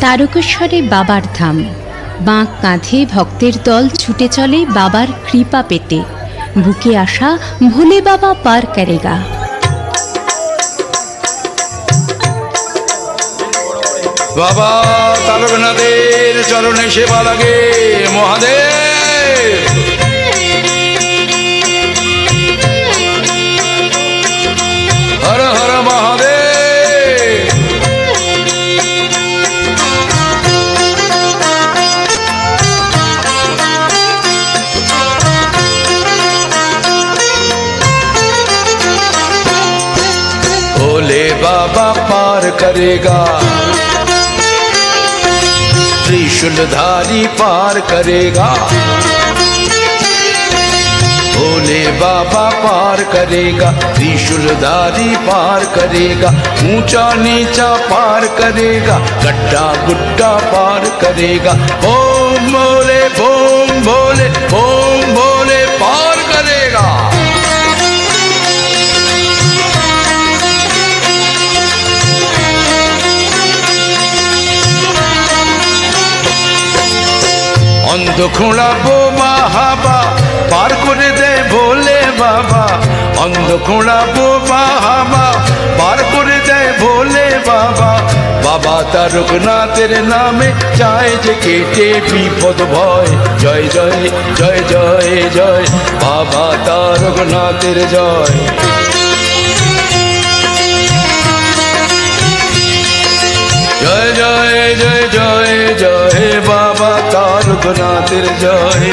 তারকেশ্বরে বাবার ধাম। বাঁক কাঁধে ভক্তের দল ছুটে চলে বাবার কৃপা পেতে। বুকে আসা ভোলে বাবা পার করেগা। বাবা তারকনাথের চরণে সেবা লাগে মহাদেব। হর হর মহাদেব। भोले बाबा पार करेगा, त्रिशूलधारी पार करेगा। भोले बाबा पार करेगा, त्रिशूलधारी पार करेगा। ऊंचा नीचा पार करेगा, गड्ढा गुड्ढा पार करेगा। ओम भोले ओम भोले ओम भोले पार करेगा। অন্ধ খোঁড়া বোমা হাবা পার করে দেয় ভোলে বাবা। অন্ধ খোঁড়া বোমা হাবা পার করে দেয় ভোলে বাবা। বাবা তারকনাথের নামে চায় যে কেটে বিপদ ভয়। জয় জয় জয় জয় জয় বাবা তারকনাথের জয়। জয় জয় জয় জয় জয় বাবা তারকনাথের জয়।